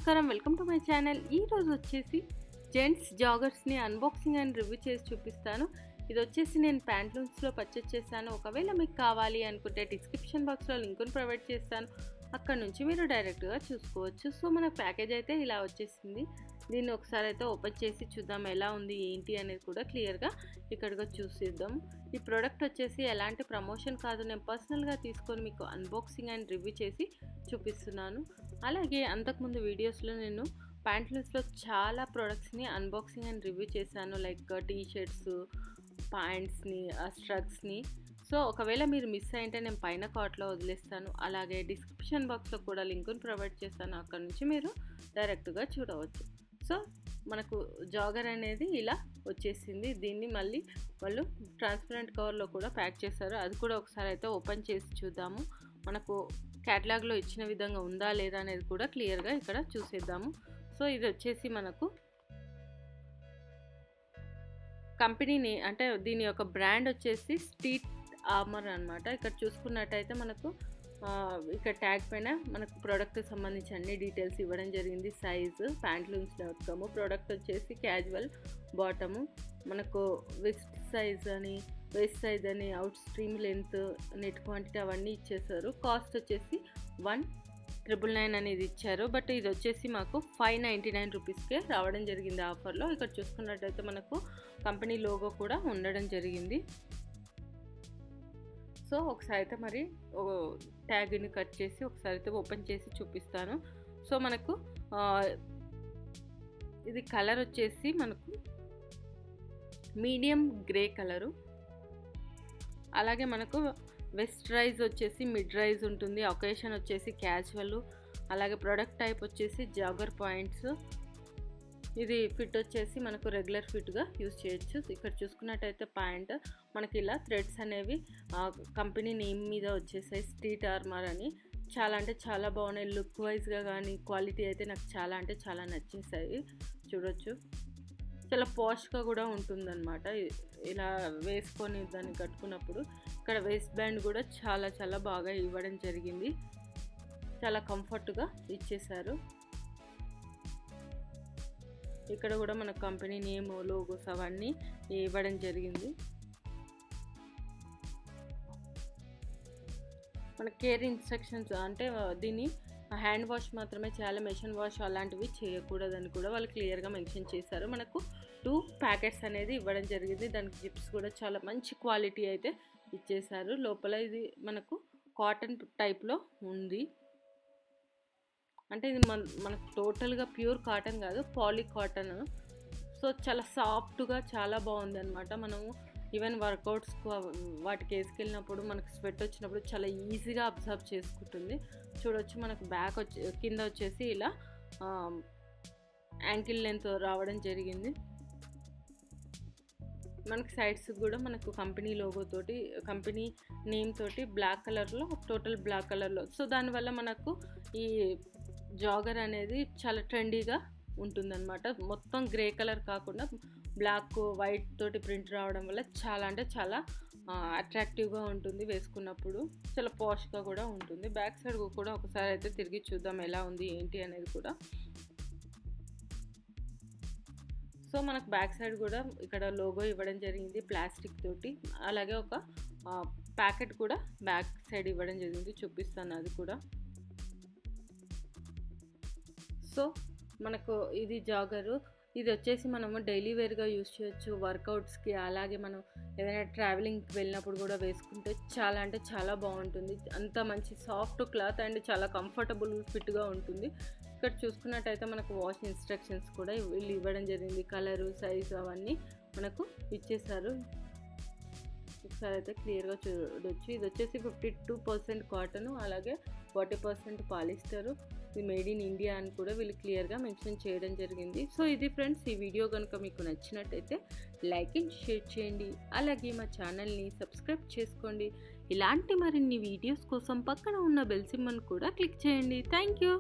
నమస్కారం, welcome to my channel. ఈరోజు వచ్చేసి జెంట్స్ జాగర్స్ని అన్బాక్సింగ్ అండ్ రివ్యూ చేసి చూపిస్తాను. ఇది వచ్చేసి నేను ప్యాంట్లూన్స్లో పర్చేస్ చేశాను. ఒకవేళ మీకు కావాలి అనుకుంటే డిస్క్రిప్షన్ బాక్స్లో లింక్ను ప్రొవైడ్ చేస్తాను, అక్కడ నుంచి మీరు డైరెక్ట్గా చూసుకోవచ్చు. సో మన ప్యాకేజ్ అయితే ఇలా వచ్చేసింది. దీన్ని ఒకసారి అయితే ఓపెన్ చేసి చూద్దాం ఎలా ఉంది ఏంటి అనేది కూడా క్లియర్గా ఇక్కడగా చూసిద్దాం. ఈ ప్రోడక్ట్ వచ్చేసి ఎలాంటి ప్రమోషన్ కాదు, నేను పర్సనల్గా తీసుకొని మీకు అన్బాక్సింగ్ అండ్ రివ్యూ చేసి చూపిస్తున్నాను. అలాగే అంతకుముందు వీడియోస్లో నేను ప్యాంట్లూన్స్లో చాలా ప్రోడక్ట్స్ని అన్బాక్సింగ్ అండ్ రివ్యూ చేశాను, లైక్ టీ-షర్ట్స్, ప్యాంట్స్ని, స్ట్రగ్స్ని. సో ఒకవేళ మీరు మిస్ అయింటే నేను పైన కార్ట్లో వదిలేస్తాను, అలాగే డిస్క్రిప్షన్ బాక్స్లో కూడా లింక్ను ప్రొవైడ్ చేస్తాను, అక్కడ నుంచి మీరు డైరెక్ట్గా చూడవచ్చు. సో మనకు జాగర్ అనేది ఇలా వచ్చేసింది. దీన్ని మళ్ళీ వాళ్ళు ట్రాన్స్పరెంట్ కవర్లో కూడా ప్యాక్ చేశారు, అది కూడా ఒకసారి అయితే ఓపెన్ చేసి చూద్దాము. మనకు క్యాటలాగ్లో ఇచ్చిన విధంగా ఉందా లేదా అనేది కూడా క్లియర్గా ఇక్కడ చూసేద్దాము. సో ఇది వచ్చేసి మనకు కంపెనీని అంటే దీని యొక్క బ్రాండ్ వచ్చేసి స్ట్రీట్ ఆర్మర్ అనమాట. ఇక్కడ చూసుకున్నట్టయితే మనకు ఇక్కడ ట్యాగ్ పైన మనకు ప్రోడక్ట్కి సంబంధించి అన్ని డీటెయిల్స్ ఇవ్వడం జరిగింది. సైజు pantaloons.com, ప్రోడక్ట్ వచ్చేసి క్యాజువల్ బాటము, మనకు వెస్ట్ సైజ్ అని, వెస్ట్ సైజ్ అని, out stream length, net quantity అవన్నీ ఇచ్చేసారు. కాస్ట్ వచ్చేసి 1,999 అనేది ఇచ్చారు, బట్ ఇది వచ్చేసి మాకు 599 రూపీస్కే రావడం జరిగింది ఆఫర్లో. ఇక్కడ చూసుకున్నట్టయితే మనకు కంపెనీ లోగో కూడా ఉండడం జరిగింది. సో ఒకసారి అయితే మరి ట్యాగ్ని కట్ చేసి ఒకసారి అయితే ఓపెన్ చేసి చూపిస్తాను. సో మనకు ఇది కలర్ వచ్చేసి మనకు మీడియం గ్రే కలరు, అలాగే మనకు వెస్ట్ రైజ్ వచ్చేసి మిడ్ రైజ్ ఉంటుంది, ఒకేషన్ వచ్చేసి క్యాజువల్, అలాగే ప్రోడక్ట్ టైప్ వచ్చేసి జాగర్ పాయింట్స్. ఇది ఫిట్ వచ్చేసి మనకు రెగ్యులర్ ఫిట్గా యూజ్ చేయొచ్చు. ఇక్కడ చూసుకున్నట్టయితే ప్యాంట్ మనకి ఇలా థ్రెడ్స్ అనేవి కంపెనీ నేమ్ మీద వచ్చేసాయి, స్ట్రీట్ ఆర్మర్ అని. చాలా అంటే చాలా బాగున్నాయి, లుక్ వైజ్గా కానీ క్వాలిటీ అయితే నాకు చాలా అంటే చాలా నచ్చేసాయి. చూడొచ్చు, చాలా పాష్గా కూడా ఉంటుందన్నమాట. ఇలా వేసుకొని దాన్ని కట్టుకున్నప్పుడు ఇక్కడ వేస్ట్ బ్యాండ్ కూడా చాలా చాలా బాగా ఇవ్వడం జరిగింది, చాలా కంఫర్ట్గా ఇచ్చేసారు. ఇక్కడ కూడా మన కంపెనీ నేమ్, లోగోస్ అవన్నీ ఇవ్వడం జరిగింది. మన కేర్ ఇన్స్ట్రక్షన్స్ అంటే దీన్ని హ్యాండ్ వాష్ మాత్రమే చేయాలి, మెషిన్ వాష్ అలాంటివి చేయకూడదని కూడా వాళ్ళు క్లియర్గా మెన్షన్ చేశారు. మనకు 2 ప్యాకెట్స్ అనేది ఇవ్వడం జరిగింది, దానికి జిప్స్ కూడా చాలా మంచి క్వాలిటీ అయితే ఇచ్చేసారు. లోపల ఇది మనకు కాటన్ టైప్లో ఉంది, అంటే ఇది మనకు టోటల్గా ప్యూర్ కాటన్ కాదు, పాలీ కాటన్. సో చాలా సాఫ్ట్గా చాలా బాగుంది అనమాట. మనము ఈవెన్ వర్కౌట్స్కు వాటికి వేసుకెళ్ళినప్పుడు మనకు స్వెట్ వచ్చినప్పుడు చాలా ఈజీగా అబ్జర్వ్ చేసుకుంటుంది. చూడొచ్చు, మనకు బ్యాక్ కింద వచ్చేసి ఇలా యాంకిల్ లెంత్ రావడం జరిగింది. మనకి సైడ్స్ కూడా మనకు కంపెనీ లోగో తోటి, కంపెనీ నేమ్ తోటి బ్లాక్ కలర్లో, టోటల్ బ్లాక్ కలర్లో. సో దానివల్ల మనకు ఈ జాగర్ అనేది చాలా ట్రెండీగా ఉంటుందన్నమాట. మొత్తం గ్రే కలర్ కాకుండా బ్లాక్ వైట్ తోటి ప్రింట్ రావడం వల్ల చాలా అంటే చాలా అట్రాక్టివ్గా ఉంటుంది, వేసుకున్నప్పుడు చాలా పాష్గా కూడా ఉంటుంది. బ్యాక్ సైడ్ కూడా ఒకసారి అయితే తిరిగి చూద్దాం ఎలా ఉంది ఏంటి అనేది కూడా. సో మనకు బ్యాక్ సైడ్ కూడా ఇక్కడ లోగో ఇవ్వడం జరిగింది ప్లాస్టిక్ తోటి, అలాగే ఒక ప్యాకెట్ కూడా బ్యాక్ సైడ్ ఇవ్వడం జరిగింది, చూపిస్తాను అది కూడా. సో మనకు ఇది జాగరు, ఇది వచ్చేసి మనము డైలీ వేర్గా యూజ్ చేయొచ్చు, వర్కౌట్స్కి, అలాగే మనం ఏదైనా ట్రావెలింగ్కి వెళ్ళినప్పుడు కూడా వేసుకుంటే చాలా అంటే చాలా బాగుంటుంది. అంత మంచి సాఫ్ట్ క్లాత్ అండ్ చాలా కంఫర్టబుల్ ఫిట్గా ఉంటుంది. ఇక్కడ చూసుకున్నట్టయితే మనకు వాష్ ఇన్స్ట్రక్షన్స్ కూడా వీళ్ళు ఇవ్వడం జరిగింది, కలరు, సైజు అవన్నీ మనకు ఇచ్చేసారు. ఒకసారి అయితే క్లియర్గా చూడొచ్చు. ఇది వచ్చేసి 52% కాటను, అలాగే 40% పాలిస్టరు, ఇది మేడ్ ఇన్ ఇండియా అని కూడా వీళ్ళు క్లియర్గా మెన్షన్ చేయడం జరిగింది. సో ఇది ఫ్రెండ్స్, ఈ వీడియో కనుక మీకు నచ్చినట్టయితే లైక్ అండ్ షేర్ చేయండి, అలాగే మా ఛానల్ని సబ్స్క్రైబ్ చేసుకోండి. ఇలాంటి మరిన్ని వీడియోస్ కోసం పక్కన ఉన్న బెల్ సింబల్ కూడా క్లిక్ చేయండి. Thank you.